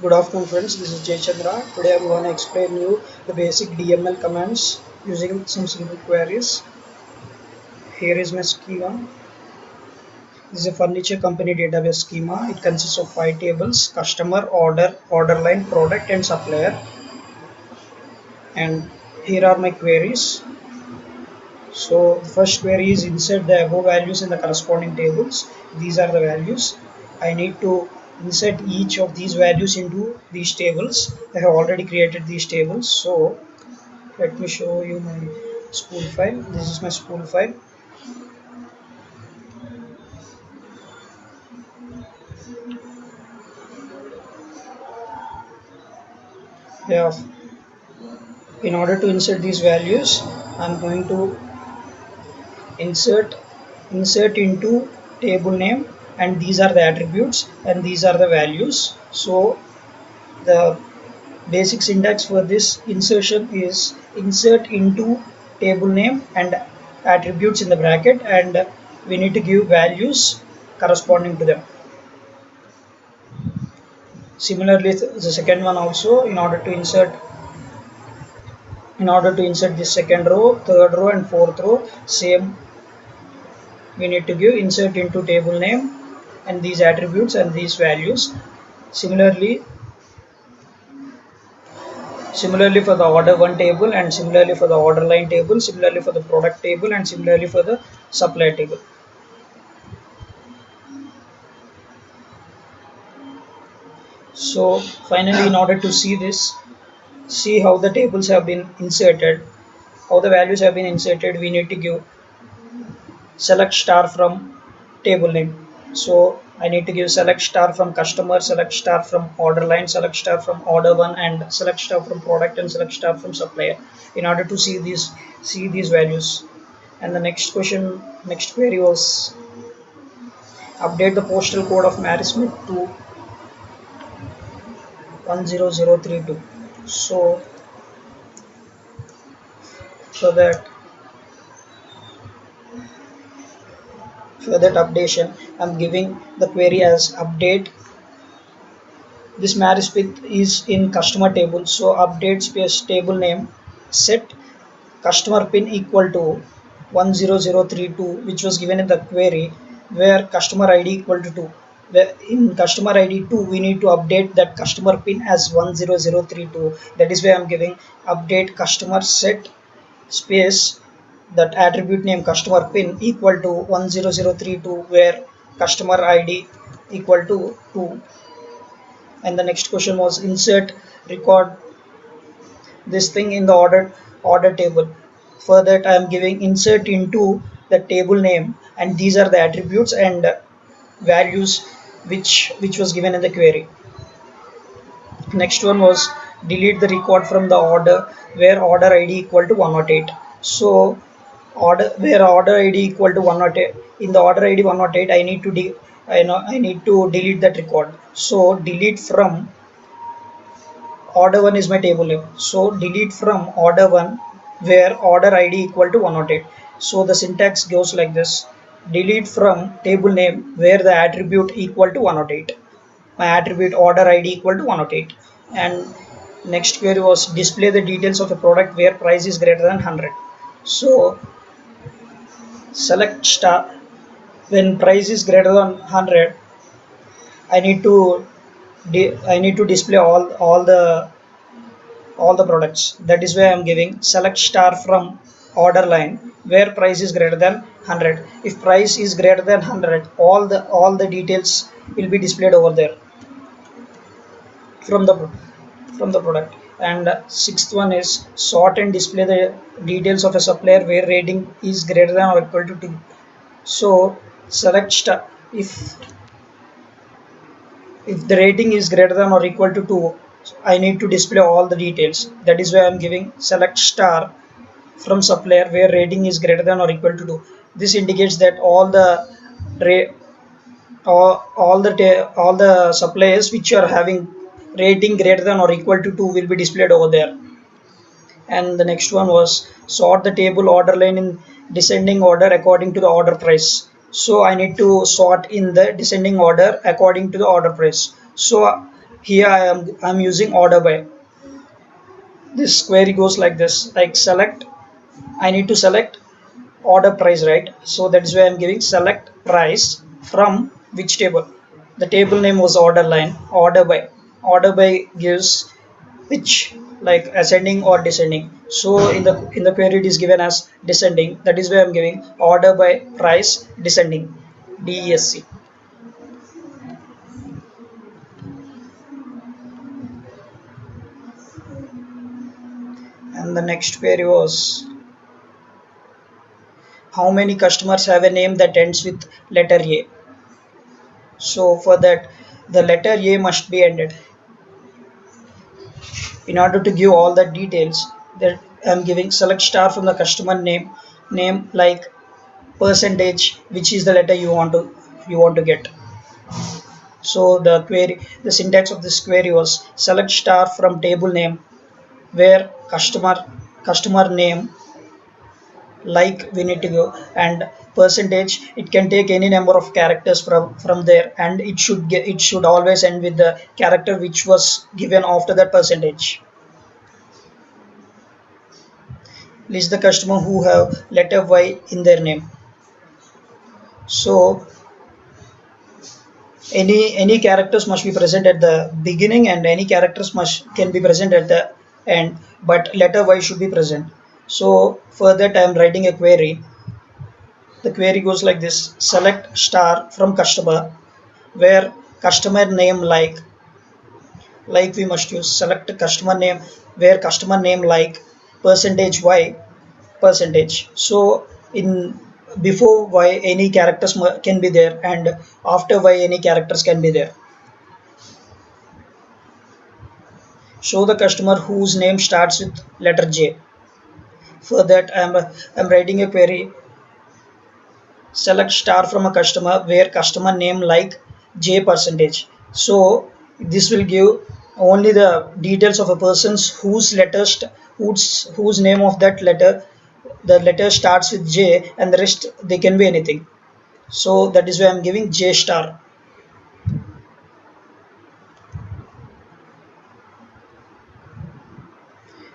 Good afternoon friends, this is Jay Chandra. Today I'm going to explain you the basic DML commands using some simple queries. Here is my schema. This is a furniture company database schema. It consists of 5 tables: customer, order, order line, product and supplier. And here are my queries. So the first query is insert the above values in the corresponding tables. These are the values. I need to insert each of these values into these tables. I have already created these tables. So let me show you my spool file. This is my spool file. Yeah, in order to insert these values, I'm going to insert into table name, and these are the attributes and these are the values. So the basic syntax for this insertion is insert into table name and attributes in the bracket, and we need to give values corresponding to them. Similarly, the second one also, in order to insert this second row, third row and fourth row, same, we need to give insert into table name and these attributes and these values. Similarly for the order one table, and similarly for the order line table, similarly for the product table, and similarly for the supplier table. So finally, in order to see this, see how the tables have been inserted, how the values have been inserted, we need to give select star from table name. So I need to give select star from customer, select star from order line, select star from order one, and select star from product, and select star from supplier, in order to see these values. And the next query was update the postal code of Mary Smith to 10032. So for that updation, I'm giving the query as update. This Mary Smith is in customer table, so update space table name, set customer pin equal to 10032, which was given in the query, where customer ID equal to 2. In customer ID 2, we need to update that customer pin as 10032. That is why I'm giving update customer set space that attribute name customer pin equal to 10032, where customer ID equal to 2. And the next question was insert record this thing in the order table. For that, I am giving insert into the table name, and these are the attributes and values which was given in the query. Next one was delete the record from the order where order ID equal to 108. So where order ID equal to 108, in the order ID 108, I need to delete that record. So delete from order 1 is my table name, so delete from order 1 where order ID equal to 108. So the syntax goes like this: delete from table name where the attribute equal to 108, my attribute order ID equal to 108. And next query was display the details of a product where price is greater than 100. So select star when price is greater than 100. I need to display all the products. That is why I'm giving select star from order line where price is greater than 100. If price is greater than 100, all the details will be displayed over there from the product. And sixth one is sort and display the details of a supplier where rating is greater than or equal to 2. So select star if the rating is greater than or equal to 2, I need to display all the details. That is why I'm giving select star from supplier where rating is greater than or equal to 2. This indicates that all the suppliers which are having rating greater than or equal to 2 will be displayed over there. And the next one was sort the table order line in descending order according to the order price. So I need to sort in the descending order according to the order price. So Here I'm using order by. This query goes like this, like select, I need to select order price, right? So that is why I'm giving select price from which table. The table name was order line. Order by, order by gives which, like ascending or descending. So in the query it is given as descending. That is why I'm giving order by price descending, DESC. And the next query was, how many customers have a name that ends with letter A? So for that, the letter A must be ended. In order to give all the details, that I'm giving select star from the customer name like percentage, which is the letter you want to get. So the syntax of this query was select star from table name where customer name, like we need to go, and percentage, it can take any number of characters from there, and it should always end with the character which was given after that percentage. List the customer who have letter Y in their name. So any characters must be present at the beginning, and any characters must can be present at the end, but letter Y should be present. So for that I am writing a query. The query goes like this, select star from customer where customer name, like we must use select customer name where customer name like percentage Y percentage. So in before Y any characters can be there, and after Y any characters can be there. Show the customer whose name starts with letter J. For that I'm writing a query, select star from a customer where customer name like J percentage. So this will give only the details of a person's whose name of that letter, the letter starts with J, and the rest they can be anything. So that is why I'm giving J star.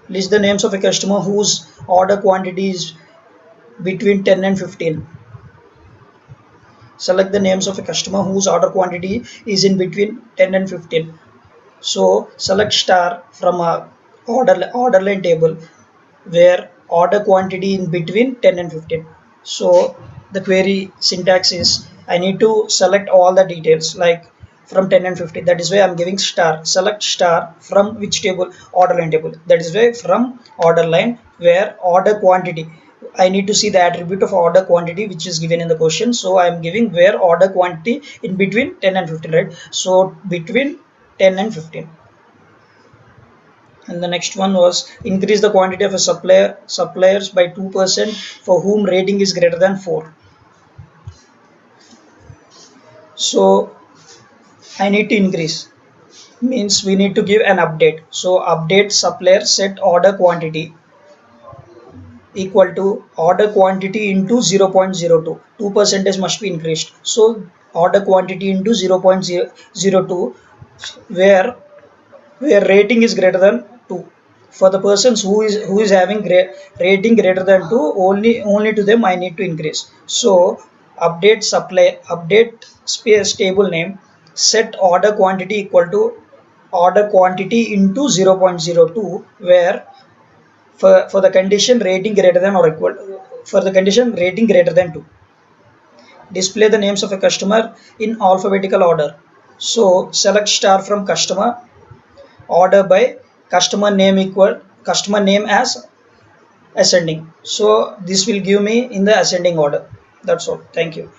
List the names of a customer whose order quantity is between 10 and 15. Select the names of a customer whose order quantity is in between 10 and 15. So select star from a order line table where order quantity in between 10 and 15. So the query syntax is, I need to select all the details like from 10 and 15. That is why I'm giving star. Select star from which table? Order line table. That is why from order line where order quantity, I need to see the attribute of order quantity which is given in the question. So I'm giving where order quantity in between 10 and 15, right? So between 10 and 15. And the next one was, increase the quantity of a suppliers by 2% for whom rating is greater than 4. So I need to increase, means we need to give an update. So update supplier set order quantity equal to order quantity into 0.02. 2% must be increased. So order quantity into 0.002 where rating is greater than 2. For the persons who is having rating greater than 2, only to them I need to increase. So update space table name set order quantity equal to order quantity into 0.02 where for the condition rating greater than or equal, for the condition rating greater than 2. Display the names of a customer in alphabetical order. So select star from customer, order by customer name as ascending. So this will give me in the ascending order. That's all. Thank you.